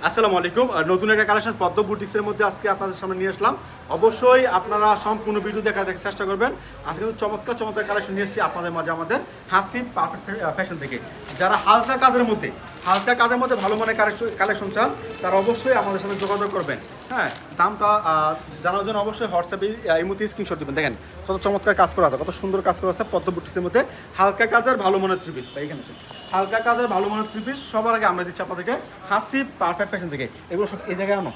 আসসালামু আলাইকুম। নতুন একটা কালেকশন পদ্ম বুটিক্সের মধ্যে আজকে আপনাদের সামনে নিয়ে আসলাম। অবশ্যই আপনারা সম্পূর্ণ ভিডিও দেখার চেষ্টা করবেন। আজকে কিন্তু চমৎকার চমৎকার কালেকশন নিয়ে এসেছি আপনাদের মাঝে আমাদের হাসিব পারফেক্ট ফ্যাশন থেকে। যারা হালকা কাজের মধ্যে ভালো মানের কালেকশন চান তারা অবশ্যই আমাদের সাথে যোগাযোগ করবেন। হ্যাঁ, দামটা জানার জন্য অবশ্যই হোয়াটসঅ্যাপে এই মুহূর্তে স্ক্রিনশট দেবেন। দেখেন কত চমৎকার কাজ করা আছে, কত সুন্দর কাজ করা আছে পদ্ম বুটিক্সের মধ্যে। হালকা কাজের ভালো মানের থ্রি পিস, এখানে হালকা কাজের ভালো মানের থ্রি পিস সবার আগে আমরা দিচ্ছি আপনাদেরকে হাসিব পারফেক্ট ফ্যাশন থেকে। এগুলো সব এই জায়গায় আনো।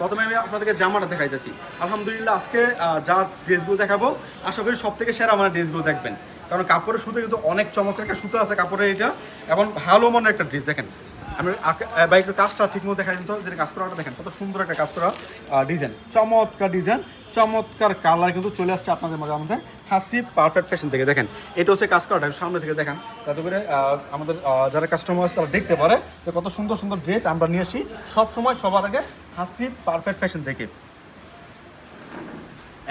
প্রথমে আমি আপনাদেরকে জামাটা দেখাইতেছি। আলহামদুলিল্লাহ আজকে যা ড্রেসগুলো দেখাবো আশা করি সব থেকে সেরা মানে ড্রেসগুলো দেখবেন, কারণ কাপড়ের সুতো কিন্তু অনেক চমৎকার একটা সুতো আছে কাপড়ের, এটা এবং ভালো মানের একটা ড্রেস। দেখেন আমি বাইকের কাজটা ঠিকমতো দেখাই দিন তো, যেটা কাজ করাটা দেখেন কত সুন্দর একটা কাজ করা ডিজাইন, চমৎকার ডিজাইন, চমৎকার কালার কিন্তু চলে আসছে আপনাদের মাঝে আমাদের হাসিব পারফেক্ট ফ্যাশন থেকে। দেখেন এটা হচ্ছে কাজ করাটা সামনে থেকে দেখেন, যাতে করে আমাদের যারা কাস্টমার আছে তারা দেখতে পারে যে কত সুন্দর সুন্দর ড্রেস আমরা নিয়ে আসি সবসময় সবার আগে হাসিব পারফেক্ট ফ্যাশন থেকে।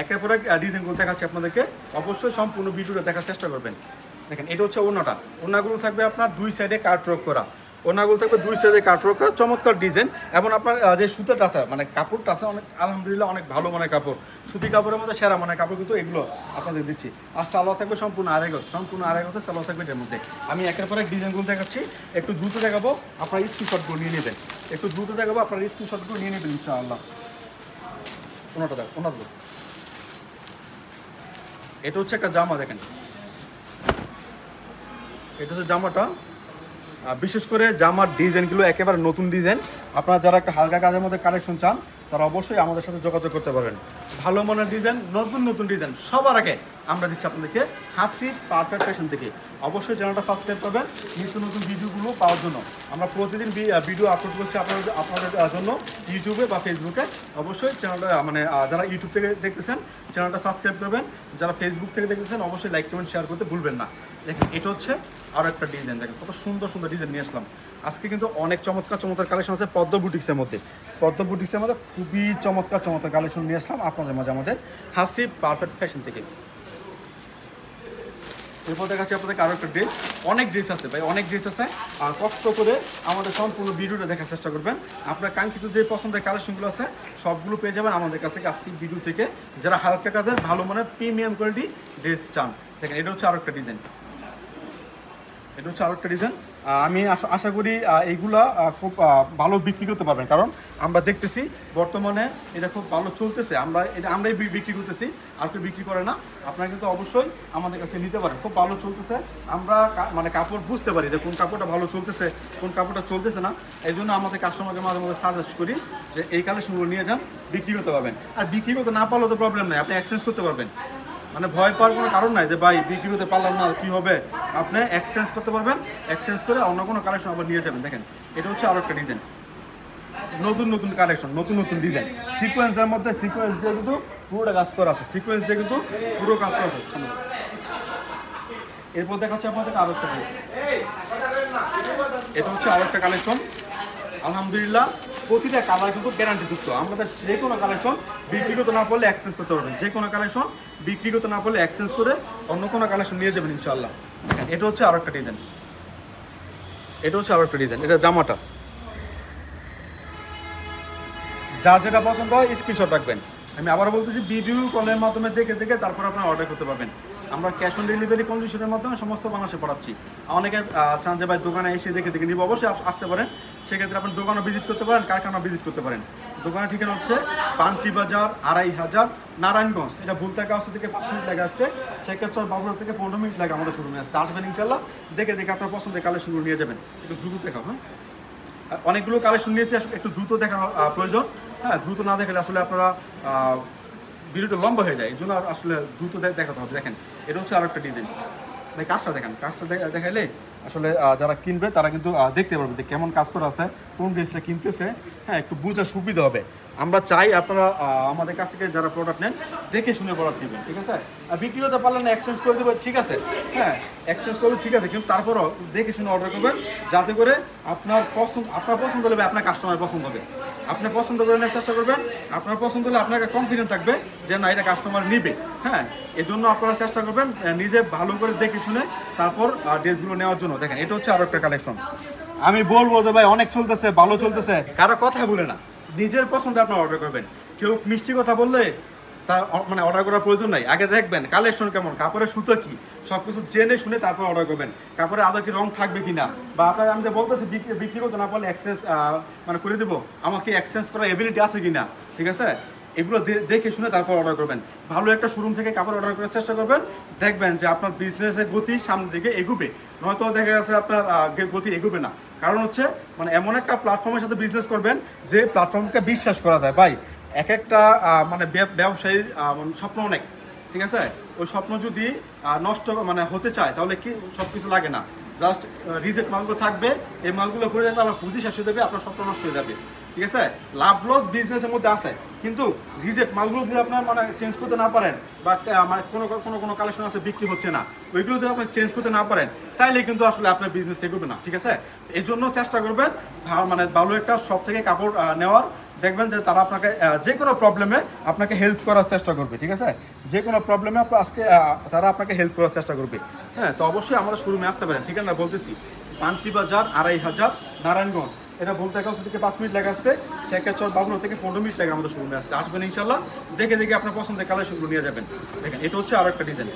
একের পর এক ডিজাইনগুলো দেখাচ্ছি আপনাদেরকে, অবশ্যই সম্পূর্ণ ভিডিওটা দেখার চেষ্টা করবেন। দেখেন এটা হচ্ছে ওড়নাটা, ওড়নাগুলো থাকবে আপনার দুই সাইডে কাটওয়ার্ক করা, ওড়নাগুলো থাকবে দুই সাইডে কাটওয়ার্ক করা, চমৎকার ডিজাইন। এবং আপনার যে সুতোটা আছে মানে কাপড়টা আছে অনেক আলহামদুলিল্লাহ অনেক ভালো মানের কাপড়, সুতি কাপড়ের মধ্যে সেরা মানের কাপড় কিন্তু এগুলো আপনাদের দিচ্ছি। আর সালোয়ার থাকবে সম্পূর্ণ আড়াই গজ, সালোয়ার থাকবে এর মধ্যে। আমি একের পর এক ডিজাইনগুলো দেখাচ্ছি, একটু দ্রুত দেখাবো, আপনার স্ক্রিনশটগুলো নিয়ে নেবেন, একটু দ্রুত দেখাবো, আপনার স্ক্রিনশটগুলো নিয়ে নেবেন ইনশাআল্লাহ। ওনাটা দেখ, ওনার এটা হচ্ছে একটা জামা, দেখেন এটা হচ্ছে জামাটা। বিশেষ করে জামার ডিজাইনগুলো একেবারে নতুন ডিজাইন। আপনারা যারা একটা হালকা কাজের মধ্যে কালেকশন চান তারা অবশ্যই আমাদের সাথে যোগাযোগ করতে পারেন। ভালো মানের ডিজাইন, নতুন ডিজাইন সবার আগে আমরা দিচ্ছি আপনাদেরকে হাসিব পারফেক্ট ফ্যাশন থেকে। অবশ্যই চ্যানেলটা সাবস্ক্রাইব করবেন নিত্য নতুন ভিডিওগুলো পাওয়ার জন্য। আমরা প্রতিদিন ভিডিও আপলোড করছি আপনাদের জন্য ইউটিউবে বা ফেসবুকে। অবশ্যই চ্যানেলটা মানে যারা ইউটিউব থেকে দেখতেছেন চ্যানেলটা সাবস্ক্রাইব করবেন, যারা ফেসবুক থেকে দেখতেছেন অবশ্যই লাইক কমেন্ট শেয়ার করতে ভুলবেন না। দেখেন এটা হচ্ছে আরও একটা ডিজাইন, দেখেন কত সুন্দর সুন্দর ডিজাইন নিয়ে আসলাম আজকে। কিন্তু অনেক চমৎকার কালেকশন আছে পদ্ম বুটিক্সের মধ্যে, খুবই চমৎকার কালেকশন নিয়ে আসলাম আপনাদের মাঝে আমাদের হাসিব পারফেক্ট ফ্যাশন থেকে। এরপর দেখাচ্ছি আপনাদেরকে আরও একটা ড্রেস, অনেক ড্রেস আছে ভাই, অনেক ড্রেস আছে। আর কষ্ট করে আমাদের সম্পূর্ণ ভিডিওটা দেখার চেষ্টা করবেন। আপনার কাঙ্ক্ষিত যে পছন্দের কালেকশনগুলো আছে সবগুলো পেয়ে যাবেন আমাদের কাছে আজকে ভিডিও থেকে। যারা হালকা কাজের ভালো মানের প্রিমিয়াম কোয়ালিটি ড্রেস চান, দেখেন এটা হচ্ছে আরও একটা ডিজাইন, আমি আশা করি এইগুলা খুব ভালো বিক্রি করতে পারবেন, কারণ আমরা দেখতেছি বর্তমানে এটা খুব ভালো চলতেছে। আমরাই বিক্রি করতেছি, আর কেউ বিক্রি করে না। আপনারা কিন্তু অবশ্যই আমাদের কাছে নিতে পারেন, খুব ভালো চলতেছে। আমরা মানে কাপড় বুঝতে পারি যে কোন কাপড়টা ভালো চলতেছে, কোন কাপড়টা চলতেছে না। এই জন্য আমাদের কাস্টমারকে মাঝে মাঝে সাজেস্ট করি যে এই কালেকশনগুলো নিয়ে যান, বিক্রি করতে পারবেন। আর বিক্রি করতে না পারলেও তো প্রবলেম নেই, আপনি এক্সচেঞ্জ করতে পারবেন। মানে ভয় পাওয়ার কোনো কারণ নাই যে ভাই বিক্রি করতে পারলাম না কী হবে, আপনি এক্সচেঞ্জ করতে পারবেন। এক্সচেঞ্জ করে অন্য কোনো কালেকশন আবার নিয়ে যাবেন। দেখেন এটা হচ্ছে আরও একটা ডিজাইন, নতুন কালেকশন, নতুন ডিজাইন। সিকোয়েন্সের মধ্যে সিকোয়েন্স দিয়ে কিন্তু পুরোটা কাজ করা আছে, পুরো কাজ করা আছে। এরপর দেখাচ্ছে আপনাদের আরও একটা ডিজাইন, এটা হচ্ছে আরও একটা কালেকশন। আলহামদুলিল্লাহ প্রতিটা কালার কিন্তু গ্যারান্টিযুক্ত। আমাদের যে কোনো কালেকশন বিক্রি করতে না পারলে এক্সচেঞ্জ করতে পারবেন, যে কোনো কালেকশন বিক্রি করতে না পারলে এক্সচেঞ্জ করে অন্য কোনো কালেকশন নিয়ে যাবেন ইনশাআল্লাহ। এটা হচ্ছে আরও একটা ডিজাইন, এটা জামাটা। যার যেটা পছন্দ হয় স্ক্রিনশট রাখবেন। আমি আবারও বলতেছি ভিডিও কলের মাধ্যমে দেখে তারপর আপনারা অর্ডার করতে পারবেন। আমরা ক্যাশ অন ডেলিভারি কন্ডিশনের মাধ্যমে সমস্ত বাংলাদেশে পড়াচ্ছি। অনেকে চান যে ভাই দোকানে এসে দেখে নিব, অবশ্যই আসতে পারেন। সেক্ষেত্রে আপনি দোকানও ভিজিট করতে পারেন, কারখানা ভিজিট করতে পারেন। দোকানের ঠিকানা হচ্ছে পান্টি বাজার ২৫০০ নারায়ণগঞ্জ। এটা ভুলতাগাঁও থেকে ৫ মিনিট লাগে আসতে, সেক্ষেত্রে বাবুরা থেকে ১৫ মিনিট লাগে আমাদের শোরুমে আসতে। আসবেন ইনশাল্লাহ, দেখে আপনার পছন্দের কালেকশনগুলো নিয়ে যাবেন। একটু দ্রুত দেখাও। হ্যাঁ, অনেকগুলো কালেকশন নিয়েছি, একটু দ্রুত দেখানো প্রয়োজন। হ্যাঁ, দ্রুত না দেখালে আসলে আপনারা ভিডিওটা লম্বা হয়ে যায়, এই জন্য আসলে দ্রুত দেখাতে হবে। দেখেন এটা হচ্ছে আরও একটা ডিজাইন, ভাই কাজটা দেখেন, কাজটা দেখাইলে আসলে যারা কিনবে তারা কিন্তু দেখতে পারবে যে কেমন কাজ করা আছে, কোন ড্রেসটা কিনতেছে। হ্যাঁ, একটু বোঝার সুবিধা হবে। আমরা চাই আপনারা আমাদের কাছ থেকে যারা প্রোডাক্ট নেন দেখে শুনে প্রোডাক্ট নেবেন, ঠিক আছে? আর বিক্রি করতে পারলে না এক্সচেঞ্জ করে দেবেন, ঠিক আছে? হ্যাঁ, এক্সচেঞ্জ করবেন, ঠিক আছে, কিন্তু তারপরও দেখে শুনে অর্ডার করবেন, যাতে করে আপনার পছন্দ হলে আপনার কাস্টমার পছন্দ হবে। আপনি পছন্দ করে নেওয়ার চেষ্টা করবেন, আপনার পছন্দ হলে আপনার একটা কনফিডেন্স থাকবে যে না এটা কাস্টমার নিবে। হ্যাঁ, এই জন্য আপনারা চেষ্টা করবেন নিজে ভালো করে দেখে শুনে তারপর ড্রেসগুলো নেওয়ার জন্য। দেখেন এটা হচ্ছে আরও একটা কালেকশন। আমি বলবো যে ভাই অনেক চলতেছে, ভালো চলতেছে, কারো কথা বলে না, নিজের পছন্দে আপনার অর্ডার করবেন। কেউ মিষ্টি কথা বললে তা মানে অর্ডার করার প্রয়োজন নাই। আগে দেখবেন কালেকশন কেমন, কাপড়ের সুতো কি, সব কিছু জেনে শুনে তারপর অর্ডার করবেন। কাপড়ে আদৌ কি রং থাকবে কিনা, বা আপনার আমি বলতেছি বিক্রি করতে না পারলে এক্সচেঞ্জ মানে করে দেবো, আমাকে এক্সচেঞ্জ করার এবিলিটি আছে কিনা, ঠিক আছে, এগুলো দেখে শুনে তারপর অর্ডার করবেন। ভালো একটা শোরুম থেকে কাপড় অর্ডার করার চেষ্টা করবেন, দেখবেন যে আপনার বিজনেসের গতি সামনের দিকে এগুবে, নয়তো দেখা যাচ্ছে আপনার গতি এগুবে না। কারণ হচ্ছে মানে এমন একটা প্ল্যাটফর্মের সাথে বিজনেস করবেন যে প্ল্যাটফর্মকে বিশ্বাস করা যায়। ভাই এক একটা মানে ব্যবসায়ীর স্বপ্ন অনেক, ঠিক আছে, ওই স্বপ্ন যদি নষ্ট মানে হতে চায় তাহলে কি সব কিছু লাগে না, জাস্ট রিজেক্ট মালগুলো থাকবে, এই মালগুলো করে যাতে আপনার পুঁজি শেষ হয়ে যাবে, আপনার স্বপ্ন নষ্ট হয়ে যাবে, ঠিক আছে। লাভ লস বিজনেসের মধ্যে আছে, কিন্তু রিজেক্ট মালগুলো যদি আপনার মানে চেঞ্জ করতে না পারেন, বা মানে কোনো কালেকশন আছে বিক্রি হচ্ছে না, ওইগুলো যদি আপনি চেঞ্জ করতে না পারেন, তাইলে কিন্তু আসলে আপনার বিজনেস এগোবে না, ঠিক আছে। এই জন্য চেষ্টা করবেন মানে ভালো একটা শপ থেকে কাপড় নেওয়ার। দেখবেন যে তারা আপনাকে যে কোনো প্রবলেমে আপনাকে হেল্প করার চেষ্টা করবে, ঠিক আছে, যে কোনো প্রবলেমে আজকে তারা আপনাকে হেল্প করার চেষ্টা করবে। হ্যাঁ, তো অবশ্যই আমাদের শোরুমে আসতে পারেন, ঠিক আছে, বলতেছি পান্তি বাজার 2500 নারায়ণগঞ্জ। এটা বলতে কাছে থেকে 5 মিনিট লাগে আসতে, শেখাচর বাবুর থেকে 15 মিনিট লাগে আমাদের শোরুমে আসতে। আসবেন ইনশাল্লাহ, দেখে দেখে আপনার পছন্দের কালেকশনগুলো নিয়ে যাবেন। দেখেন এটা হচ্ছে আরো একটা ডিজাইন,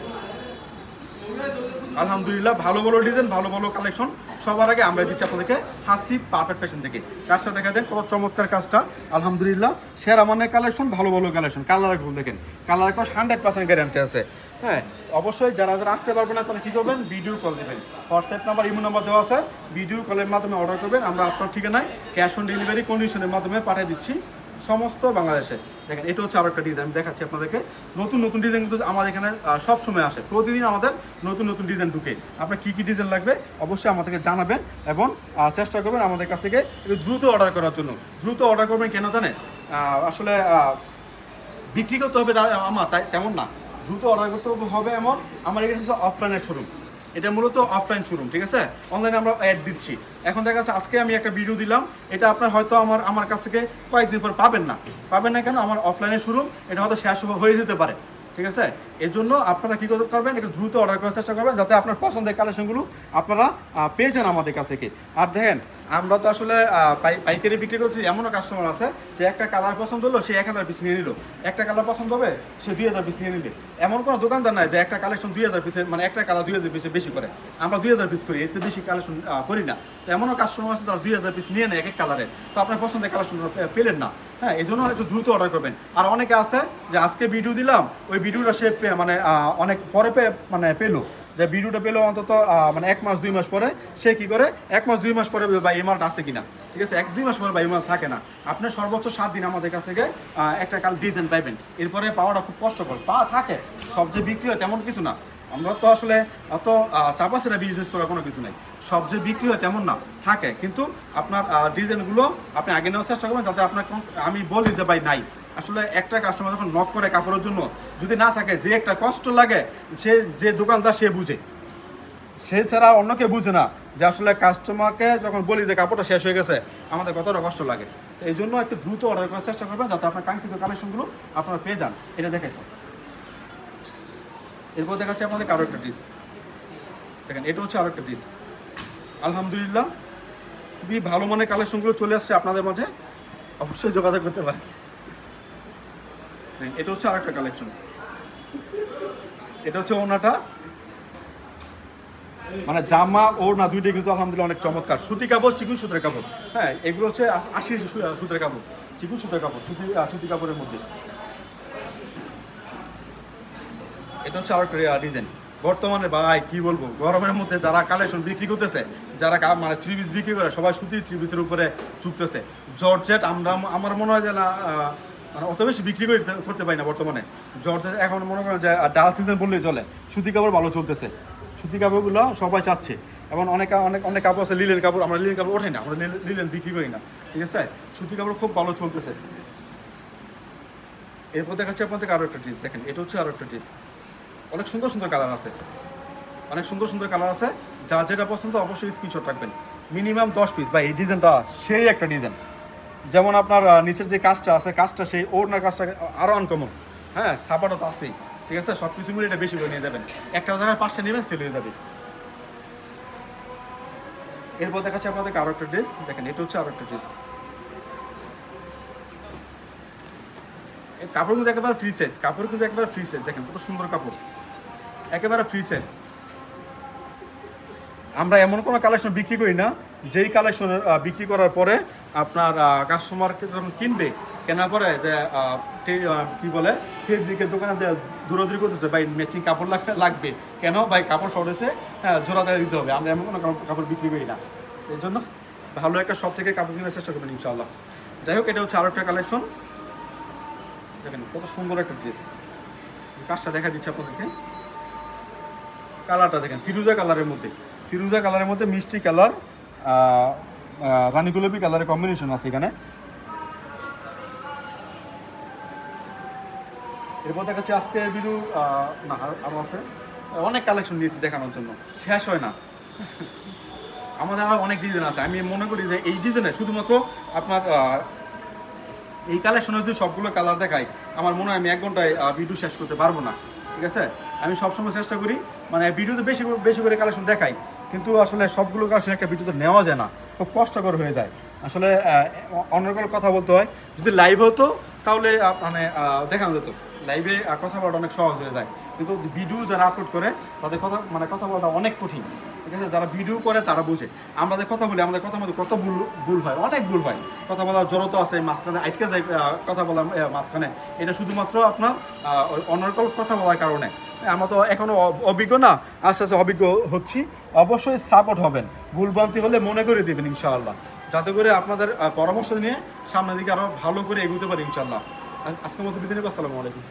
আলহামদুলিল্লাহ ভালো ভালো ডিজাইন, ভালো ভালো কালেকশন। সবার আগে আমরা দিচ্ছি আপনাদেরকে হাসিব পারফেক্ট ফ্যাশন থেকে। কাজটা দেখা দেন, কত চমৎকার কাজটা, আলহামদুলিল্লাহ সেরা মানের কালেকশন, ভালো ভালো কালেকশন। কালার গুলো দেখেন, কালার কস 100% গ্যারান্টি আছে। হ্যাঁ, অবশ্যই যারা যারা আসতে পারবেন না তারা কী করবেন, ভিডিও কল দেবেন, হোয়াটসঅ্যাপ নাম্বার ইমো নাম্বার দেওয়া আছে, ভিডিও কলের মাধ্যমে অর্ডার করবেন। আমরা আপনার ঠিকানায় ক্যাশ অন ডেলিভারি কন্ডিশনের মাধ্যমে পাঠিয়ে দিচ্ছি সমস্ত বাংলাদেশে। দেখেন এটা হচ্ছে আরো একটা ডিজাইন দেখাচ্ছি আপনাদেরকে। নতুন নতুন ডিজাইন কিন্তু আমাদের এখানে সব সময় আসে, প্রতিদিন আমাদের নতুন নতুন ডিজাইন ঢুকে। আপনার কী কী ডিজাইন লাগবে অবশ্যই আমাদেরকে জানাবেন, এবং চেষ্টা করবেন আমাদের কাছ থেকে একটু দ্রুত অর্ডার করার জন্য। দ্রুত অর্ডার করবেন কেন জানেন, আসলে বিক্রি করতে হবে আমার তাই তেমন না, দ্রুত অর্ডার করতে হবে এমন। আমার এখানে হচ্ছে অফলাইনের শোরুম, এটা মূলত অফলাইন শোরুম, ঠিক আছে। অনলাইনে আমরা অ্যাড দিচ্ছি। এখন দেখা যাচ্ছে আজকে আমি একটা ভিডিও দিলাম, এটা আপনার হয়তো আমার কাছ থেকে কয়েকদিন পর পাবেন না কেন, আমার অফলাইনের শোরুম, এটা হয়তো শেষ হয়ে যেতে পারে, ঠিক আছে। এর জন্য আপনারা কী করবেন, একটু দ্রুত অর্ডার করার চেষ্টা করবেন, যাতে আপনার পছন্দের কালেকশনগুলো আপনারা পেয়ে যান আমাদের কাছ থেকে। আর দেখেন আমরা তো আসলে পাইকারি বিক্রি করছি, এমনও কাস্টমার আছে যে একটা কালার পছন্দ হলো সে 1000 পিস নিয়ে নিল, একটা কালার পছন্দ হবে সে 2000 পিস নিয়ে নিবে। এমন কোনো দোকানদার নাই যে একটা কালেকশন 2000 পিসের, মানে একটা কালার 2000 পিসের বেশি করে। আমরা 2000 পিস করি, এতে বেশি কালেকশন করি না। তো এমনও কাস্টমার আছে তারা 2000 পিস নিয়ে নেয় এক এক কালারের, তো আপনার পছন্দের কালেকশন পেলেন না। হ্যাঁ, এই জন্য একটু দ্রুত অর্ডার করবেন। আর অনেকে আছে যে আজকে ভিডিও দিলাম, ওই ভিডিওটা সে মানে অনেক পরে মানে পেলো, যে ভিডিওটা পেলো অন্তত মানে 1 মাস 2 মাস পরে, সে কি করে 1 মাস 2 মাস পরে বা এই মালটা আছে কিনা, ঠিক আছে। 1-2 মাস পরে বা এই মাল থাকে না, আপনার সর্বোচ্চ 7 দিন আমাদের কাছ থেকে একটা কাল ডিজাইন পাইবেন। এরপরে পাওয়াটা খুব কষ্টকর, থাকে সব যে বিক্রি হয় তেমন কিছু না। আমরা তো আসলে অত চাপা সেটা বিজনেস করার কোনো কিছু নাই, সব যে বিক্রি হয় তেমন না, থাকে। কিন্তু আপনার ডিজাইনগুলো আপনি আগে নেওয়ার চেষ্টা করবেন, যাতে আপনার আমি বলি যে ভাই নাই, আসলে একটা কাস্টমার যখন নক করে কাপড়ের জন্য, যদি না থাকে, যে একটা কষ্ট লাগে, যে দোকানদার সে বুঝে, সে ছাড়া অন্য কেউ বুঝে না যে আসলে কাস্টমারকে যখন বলি যে কাপড়টা শেষ হয়ে গেছে আমাদের কতটা কষ্ট লাগে। তো এই জন্য একটু দ্রুত অর্ডার করার চেষ্টা করবেন, যাতে আপনার কাঙ্ক্ষিত কালেকশনগুলো আপনারা পেয়ে যান। এটা দেখাইছে, এরপর দেখাচ্ছি আপনাদের আরও একটা ডিস। দেখেন এটা হচ্ছে আরও একটা ডিস, আলহামদুলিল্লাহ খুবই ভালো মানের কালেকশনগুলো চলে আসছে আপনাদের মাঝে, অবশ্যই যোগাযোগ করতে পারেন। এটা হচ্ছে আরেকটা কালেকশন, এটা হচ্ছে ওড়নাটা, মানে জামা ওড়না দুইটাই কিন্তু আলহামদুলিল্লাহ অনেক চমৎকার। সুতি কাপড়, চিকুন সুতের কাপড়। হ্যাঁ, এগুলো হচ্ছে 80 সুতের কাপড়, চিকুন সুতের কাপড়, সুতি কাপড়ের মধ্যে। এটা হচ্ছে আরেকটা ডিজাইন। বর্তমানে ভাই কি বলবো, গরমের মধ্যে যারা কালেকশন বিক্রি করতেছে, যারা মানে 3 পিস বিক্রি করে, সবাই সুতি 3 পিসের উপরে চুকতেছে। জর্জেট আমার মনে হয় যে না, মানে অত বেশি বিক্রি করতে পারি না বর্তমানে। জর্জেট এখন মনে করেন যে ডাল সিজন বললেই চলে। সুতি কাপড় ভালো চলতেছে, সুতি কাপড়গুলো সবাই চাচ্ছে। এবং অনেক কাপড় আছে লিলেন কাপড়, আমরা লিলেন কাপড় ওঠে না, আমরা লিলেন বিক্রি করি না, ঠিক আছে। সুতি কাপড় খুব ভালো চলতেছে। এরপর দেখাচ্ছি আপনাদের আরও একটা ড্রেস। দেখেন এটা হচ্ছে আরও একটা ড্রেস, অনেক সুন্দর সুন্দর কালার আছে, অনেক সুন্দর সুন্দর কালার আছে। যা যেটা পছন্দ অবশ্যই স্ক্রিনশট রাখবেন, মিনিমাম 10 পিস। ভাই এই ডিজাইনটা সেই একটা ডিজাইন, যেমন আপনার নিচের যে কাজটা আছে, কাজটা সেই ওড়নার কাজটা আরও আনকমন। হ্যাঁ, সাপাটা তো আছেই, ঠিক আছে। সব কিছু মিলে এটা বেশি করে নিয়ে যাবেন, একটা জায়গায় 5টা নেবেন সেল হয়ে যাবে। এরপর দেখাচ্ছি আপনাদেরকে আরো একটা ড্রেস, দেখেন এটা হচ্ছে আরো একটা ড্রেস। কাপড় কিন্তু একেবারে ফ্রি সাইজ, কাপড় কিন্তু একেবারে ফ্রি সাইজ, দেখেন কত সুন্দর কাপড়, একেবারে ফ্রি সাইজ। আমরা এমন কোনো কালেকশন বিক্রি করি না যেই কালেকশন বিক্রি করার পরে আপনার কাস্টমারকে যখন কিনবে, কেনার পরে যে কি বলে ফেব্রিকের দোকানে দৌড়াদৌড়ি করতেছে, ভাই ম্যাচিং কাপড় লাগবে কেন ভাই, কাপড় শর্ট হয়েছে, হ্যাঁ জোড়া দিয়ে দিতে হবে। আমরা এমন কোনো কাপড় বিক্রি করি না, এই জন্য ভালো একটা শপ থেকে কাপড় কেনার চেষ্টা করবেন ইনশাআল্লাহ। যাই হোক, এটা হচ্ছে আরও একটা কালেকশন, দেখেন কত সুন্দর একটা ড্রেস। কাজটা দেখা দিচ্ছে আপনাদেরকে, কালারটা দেখেন ফিরোজা কালারের মধ্যে, ফিরোজা কালারের মধ্যে মিষ্টি কালার, রানী গোলাপি কালারের কম্বিনেশন আছে এখানে। এরপর দেখাচ্ছি আজকে ভিডিও না আরও আছে, অনেক কালেকশন নিয়েছি দেখানোর জন্য, শেষ হয় না। আমাদের আরও অনেক ডিজাইন আছে, আমি মনে করি যে এই ডিজাইনে শুধুমাত্র আপনার এই কালেকশনে যদি সবগুলো কালার দেখাই, আমার মনে হয় আমি 1 ঘন্টায় ভিডিও শেষ করতে পারবো না, ঠিক আছে। আমি সবসময় চেষ্টা করি মানে ভিডিওতে বেশি করে কালেকশন দেখাই, কিন্তু আসলে সবগুলো কালেকশন একটা ভিডিওতে নেওয়া যায় না, খুব কষ্টকর হয়ে যায়। আসলে অন্যগুলো কথা বলতে হয়, যদি লাইভ হতো তাহলে মানে দেখানো যেত, লাইভে কথা বলাটা অনেক সহজ হয়ে যায়, কিন্তু ভিডিও যারা আপলোড করে তাদের কথা বলাটা অনেক কঠিন, ঠিক আছে। যারা ভিডিও করে তারা বুঝে, আমাদের কথা বলি, আমাদের কথার মধ্যে কত ভুল হয়, অনেক ভুল হয়, কথা বলার জড়তা আছে, মাঝখানে আটকে যায় কথা বলার মাঝখানে। এটা শুধুমাত্র আপনার অনর্গল কথা বলার কারণে। আমরা তো এখনও অভিজ্ঞ না, আস্তে আস্তে অভিজ্ঞ হচ্ছি। অবশ্যই সাপোর্ট হবেন, ভুলভ্রান্তি হলে মনে করে দেবেন ইনশাআল্লাহ, যাতে করে আপনাদের পরামর্শ নিয়ে সামনের দিকে আরও ভালো করে এগোতে পারি ইনশাআল্লাহ। আজকের মতো বিদায় নিব, আসসালামু আলাইকুম।